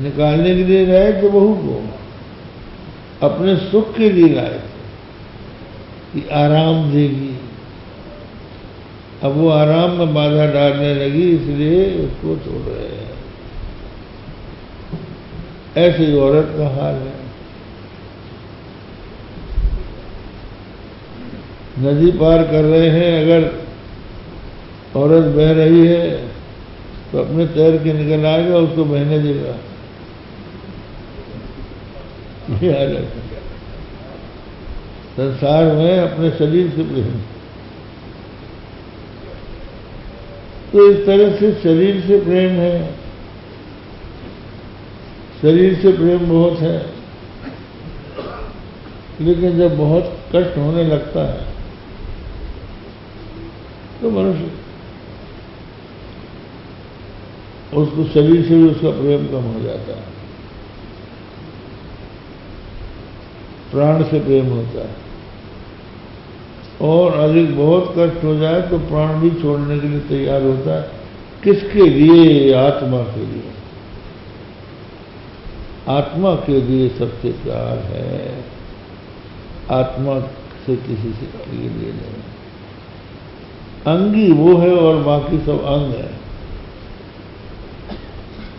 निकालने के लिए लाए थे बहू को, अपने सुख के लिए लाए थे कि आराम देगी। अब वो आराम में बाधा डालने लगी, इसलिए उसको छोड़ रहे हैं। ऐसी औरत का हाल है। नदी पार कर रहे हैं, अगर औरत बह रही है तो अपने तैर के निकल आएगा, उसको बहने देगा। ये हाल है संसार में अपने शरीर से प्रेम। तो इस तरह से शरीर से प्रेम है, शरीर से प्रेम बहुत है, लेकिन जब बहुत कष्ट होने लगता है तो मनुष्य उसको शरीर से भी उसका प्रेम कम हो जाता है, प्राण से प्रेम होता है। और अधिक बहुत कष्ट हो जाए तो प्राण भी छोड़ने के लिए तैयार होता है। किसके लिए? आत्मा के लिए। आत्मा के लिए सबसे प्यार है, आत्मा से किसी से के लिए नहीं। अंगी वो है और बाकी सब अंग है।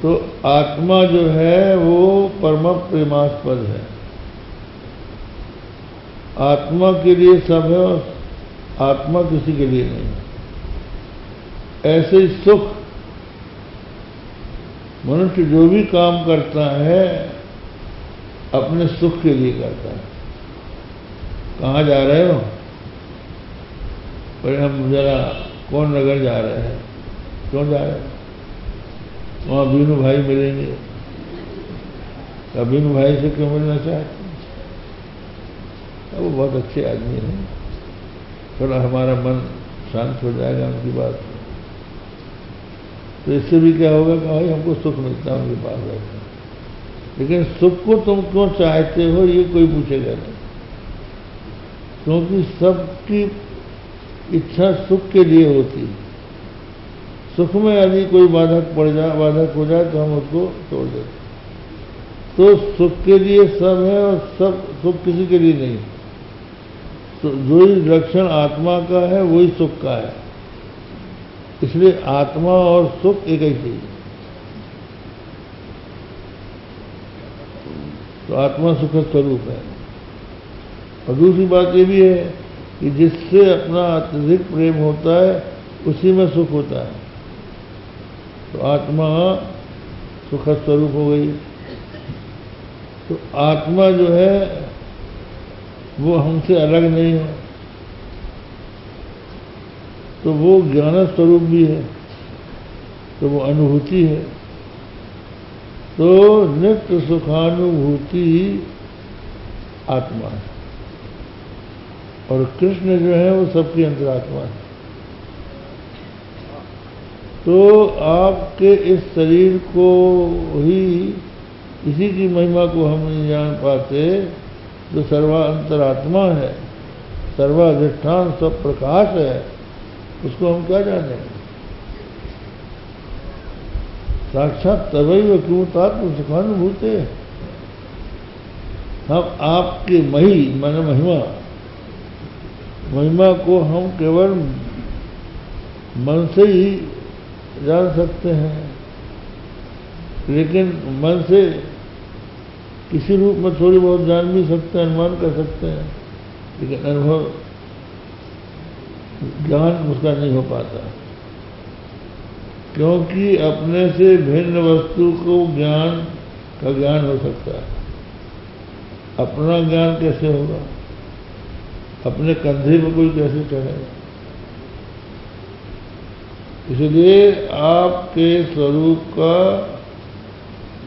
तो आत्मा जो है वो परम प्रेमास्पद है, आत्मा के लिए सब है और आत्मा किसी के लिए नहीं। ऐसे ही सुख, मनुष्य जो भी काम करता है अपने सुख के लिए करता है। कहाँ जा रहे हो? पर हम जरा कौन नगर जा रहे हैं। क्यों जा रहे हैं? वहाँ बीनू भाई मिलेंगे। बीनू भाई से क्यों मिलना चाहते? वो बहुत अच्छे आदमी हैं, थोड़ा हमारा मन शांत हो जाएगा उनकी बात से। तो इससे भी क्या होगा कि भाई हमको सुख मिलता है उनके पास रहकर। लेकिन सुख को तुम क्यों चाहते हो ये कोई पूछेगा नहीं, क्योंकि सबकी इच्छा सुख के लिए होती है। सुख में यदि कोई बाधक हो जाए तो हम उसको छोड़ देते। तो सुख के लिए सब है और सब सुख किसी के लिए नहीं। तो जो ही लक्षण आत्मा का है वही सुख का है, इसलिए आत्मा और सुख एक ही चीज है। तो आत्मा सुख स्वरूप है। और दूसरी बात ये भी है कि जिससे अपना अत्यधिक प्रेम होता है उसी में सुख होता है। तो आत्मा सुख स्वरूप हो गई। तो आत्मा जो है वो हमसे अलग नहीं है, तो वो ज्ञान स्वरूप भी है, तो वो अनुभूति है। तो नित्य सुखानुभूति आत्मा है और कृष्ण जो है वो सबकी अंतरात्मा है। तो आपके इस शरीर को ही, इसी की महिमा को हम नहीं जान पाते। जो सर्वांतरात्मा है, सर्वाधिष्ठान सब प्रकाश है, उसको हम क्या जानेंगे? साक्षात तवैव किमुतात्म सुखानुभूते। हम आपकी महिमा को हम केवल मन से ही जान सकते हैं, लेकिन मन से किसी रूप में थोड़ी बहुत जान भी सकते हैं, अनुमान कर सकते हैं, लेकिन अनुभव ज्ञान उसका नहीं हो पाता। क्योंकि अपने से भिन्न वस्तु को ज्ञान हो सकता है, अपना ज्ञान कैसे होगा? अपने कंधे में कोई कैसे चढ़ेगा? इसलिए आपके स्वरूप का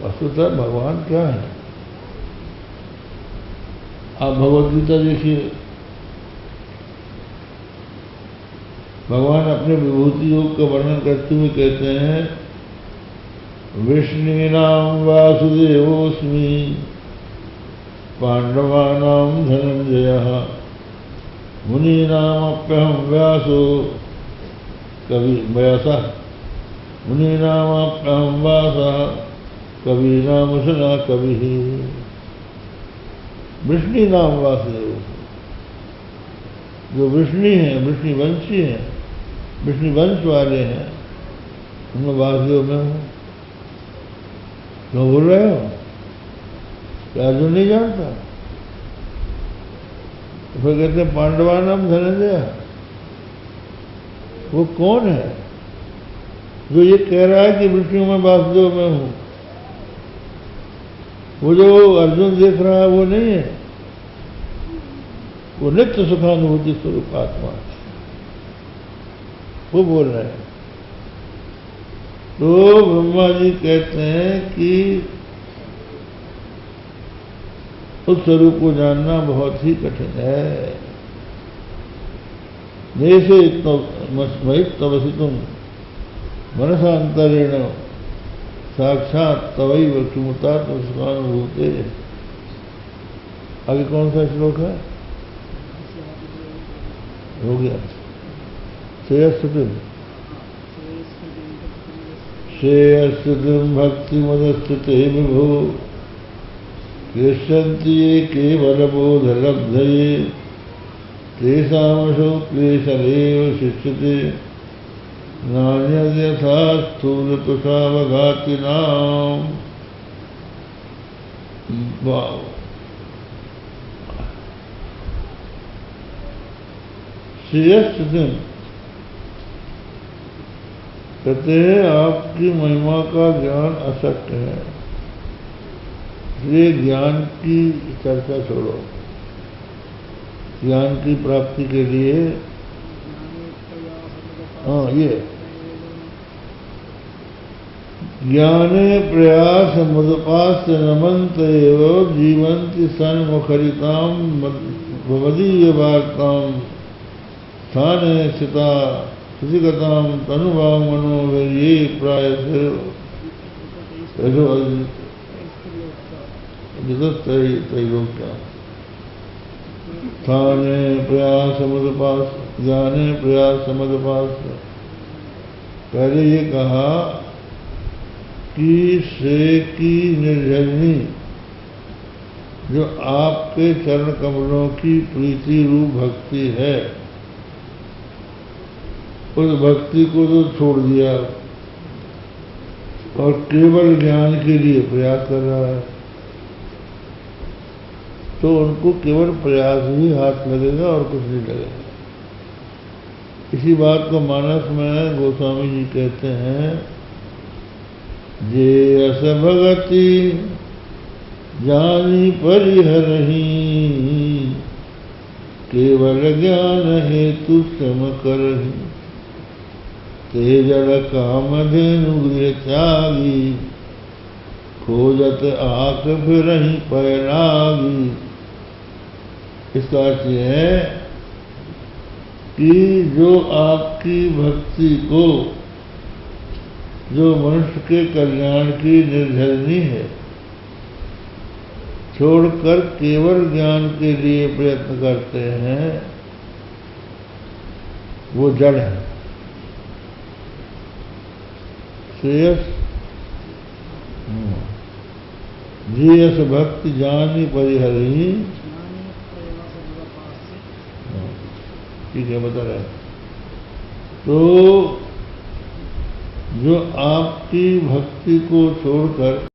वस्तुतः भगवान क्या है? आप भगवद गीता देखिए, भगवान अपने विभूति योग का वर्णन करते हुए कहते हैं, विष्णुनाम वासुदेवोस्मि पांडवानाम धनंजयः मुनीनामप्यहं व्यासो कवि व्यासः मुनीनामप्यहं व्यासः कवि नाम सुना कवि ही। वृष्णि नाम वासुदेव, जो वृष्णि हैं, वृष्णि वंशी हैं, वृष्णि वंश वाले हैं, उनमें वासुदेव में हूँ। क्यों बोल रहे हो? क्या अर्जुन नहीं जानता? तो फिर कहते हैं पांडवा नाम धनंजय। वो कौन है जो ये कह रहा है कि विष्णु में वासुदेव में हूं? वो जो अर्जुन देख रहा है वो नहीं है, वो नित्य सुखानुभूति स्वरूप आत्मा, वो बोल रहे हैं। तो ब्रह्मा जी कहते हैं कि उस स्वरूप को जानना बहुत ही कठिन है। जैसे तवसितुम मनसांतरेण साक्षात तवैव किमुतात्म सुखानुभूते। आगे कौन सा श्लोक है? हो गया। श्रेयस्थितिम श्रेयस्थितिम भक्ति मदस्थिते विभो क्लेशन्ति ये केवलबोधलब्धये तेषामशो क्लेशरेव शिष्यते नान्यथा स्थूलतुषावघातिनाम्। श्रेयस्थितिम कहते हैं आपकी महिमा का ज्ञान असत्य है, इसलिए ज्ञान की चर्चा छोड़ो। ज्ञान की प्राप्ति के लिए ये ज्ञाने प्रयास मदपास्य नमंत एव जीवंति सन्मुखरिताम भवदीय वार्ताम स्थाने स्थिता सुधिगताम तनुभाव मनोवीर्ये प्रायस्य त्रैलोक्या स्थाने प्रयास मदपास ज्ञाने प्रयास मदपास। पहले ये कहा कि श्रेय की निर्झरनी जो आपके चरण कमलों की प्रीति रूप भक्ति है, उस भक्ति को तो छोड़ दिया और केवल ज्ञान के लिए प्रयास कर रहा है, तो उनको केवल प्रयास ही हाथ लगेगा और कुछ नहीं लगेगा। इसी बात को मानस में गोस्वामी जी कहते हैं, जे अस भगति जानी परिहरही केवल ज्ञान हेतु श्रम करही ते जड़ कामधेनु गृह त्यागी खोजत आक फिरही पैरागी। इसका अर्थ यह है कि जो आपकी भक्ति को, जो मनुष्य के कल्याण की निर्झरनी है, छोड़कर केवल ज्ञान के लिए प्रयत्न करते हैं, वो जड़ है। श्रेयस जीयस भक्ति जानी परिहरही। ठीक है, बता रहे। तो जो आपकी भक्ति को छोड़कर